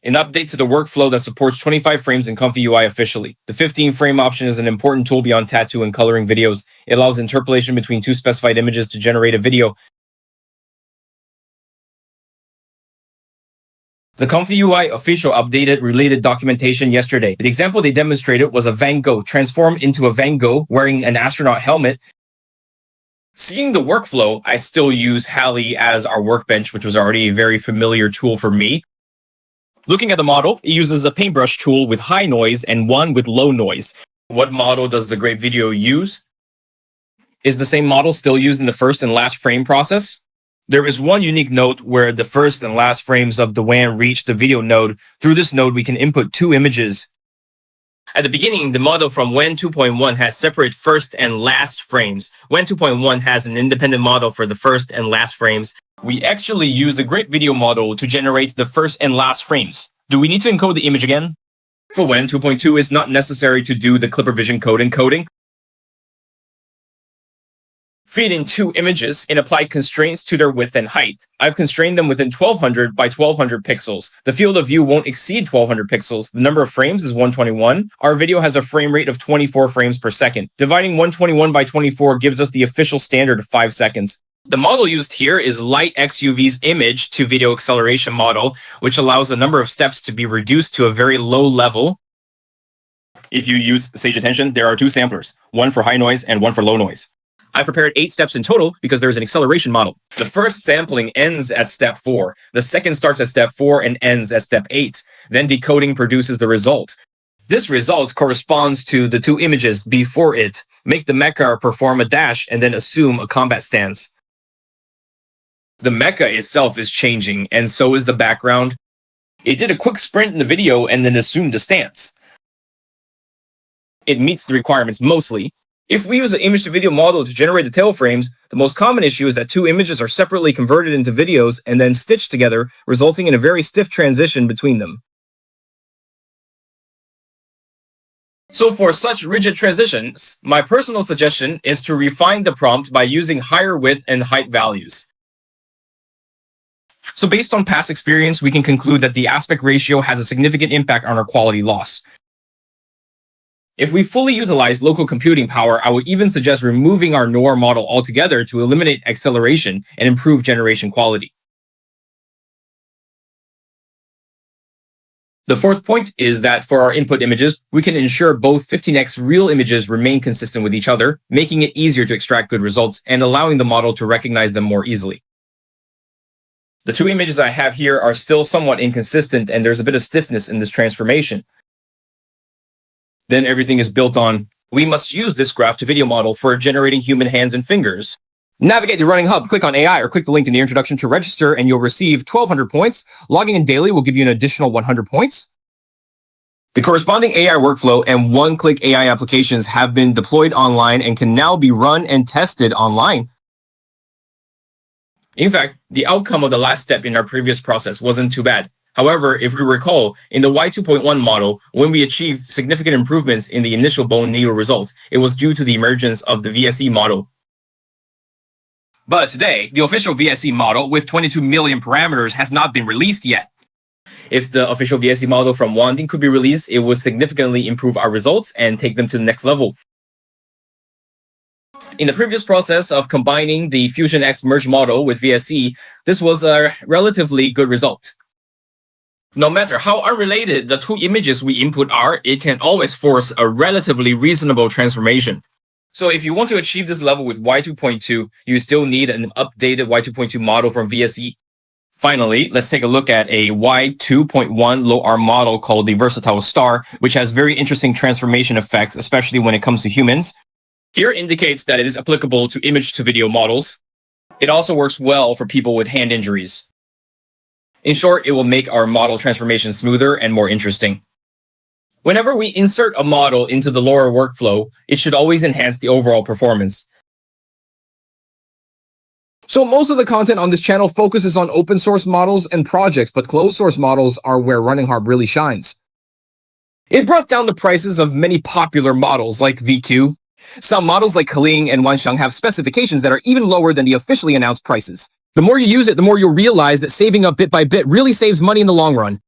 an update to the workflow that supports 25 frames in ComfyUI officially. The 15 frame option is an important tool beyond tattoo and coloring videos. It allows interpolation between two specified images to generate a video. The ComfyUI official updated related documentation yesterday. The example they demonstrated was a Van Gogh transformed into a Van Gogh wearing an astronaut helmet. Seeing the workflow, I still use Halley as our workbench, which was already a very familiar tool for me. Looking at the model, it uses a paintbrush tool with high noise and one with low noise. What model does the Great Video use? Is the same model still used in the first and last frame process? There is one unique note where the first and last frames of the WAN reach the video node. Through this node, we can input two images. At the beginning, the model from WAN 2.1 has separate first and last frames. WAN 2.1 has an independent model for the first and last frames. We actually use the Great Video model to generate the first and last frames. Do we need to encode the image again? For WAN 2.2, it's not necessary to do the ClipperVision code encoding. Feed in two images and apply constraints to their width and height. I've constrained them within 1200 by 1200 pixels. The field of view won't exceed 1200 pixels. The number of frames is 121. Our video has a frame rate of 24 frames per second. Dividing 121 by 24 gives us the official standard of 5 seconds. The model used here is LightX2V's image to video acceleration model, which allows the number of steps to be reduced to a very low level. If you use Sage Attention, there are two samplers, one for high noise and one for low noise. I've prepared 8 steps in total because there's an acceleration model. The first sampling ends at step 4. The second starts at step 4 and ends at step 8. Then decoding produces the result. This result corresponds to the two images before it. Make the mecha perform a dash and then assume a combat stance. The mecha itself is changing, and so is the background. It did a quick sprint in the video and then assumed a stance. It meets the requirements mostly. If we use an image-to-video model to generate the tail frames, the most common issue is that two images are separately converted into videos and then stitched together, resulting in a very stiff transition between them. So for such rigid transitions, my personal suggestion is to refine the prompt by using higher width and height values. So based on past experience, we can conclude that the aspect ratio has a significant impact on our quality loss. If we fully utilize local computing power, I would even suggest removing our NOR model altogether to eliminate acceleration and improve generation quality. The fourth point is that for our input images, we can ensure both 15x real images remain consistent with each other, making it easier to extract good results and allowing the model to recognize them more easily. The two images I have here are still somewhat inconsistent, and there's a bit of stiffness in this transformation. Then everything is built on, we must use this graph to video model for generating human hands and fingers. Navigate to RunningHub, click on AI, or click the link in the introduction to register, and you'll receive 1,200 points. Logging in daily will give you an additional 100 points. The corresponding AI workflow and one-click AI applications have been deployed online and can now be run and tested online. In fact, the outcome of the last step in our previous process wasn't too bad. However, if we recall, in the Y2.1 model, when we achieved significant improvements in the initial bone needle results, it was due to the emergence of the VSE model. But today, the official VSE model with 22 million parameters has not been released yet. If the official VSE model from Wanding could be released, it would significantly improve our results and take them to the next level. In the previous process of combining the Fusion X merge model with VSE, this was a relatively good result. No matter how unrelated the two images we input are, it can always force a relatively reasonable transformation. So if you want to achieve this level with Y2.2, you still need an updated Y2.2 model from VSE. Finally, let's take a look at a Y2.1 LoRA model called the Versatile Star, which has very interesting transformation effects, especially when it comes to humans. Here indicates that it is applicable to image-to-video models. It also works well for people with hand injuries. In short, it will make our model transformation smoother and more interesting. Whenever we insert a model into the LoRA workflow, it should always enhance the overall performance. So most of the content on this channel focuses on open source models and projects, but closed source models are where RunningHub really shines. It brought down the prices of many popular models like VQ. Some models like Kaling and Wansheng have specifications that are even lower than the officially announced prices. The more you use it, the more you'll realize that saving up bit by bit really saves money in the long run.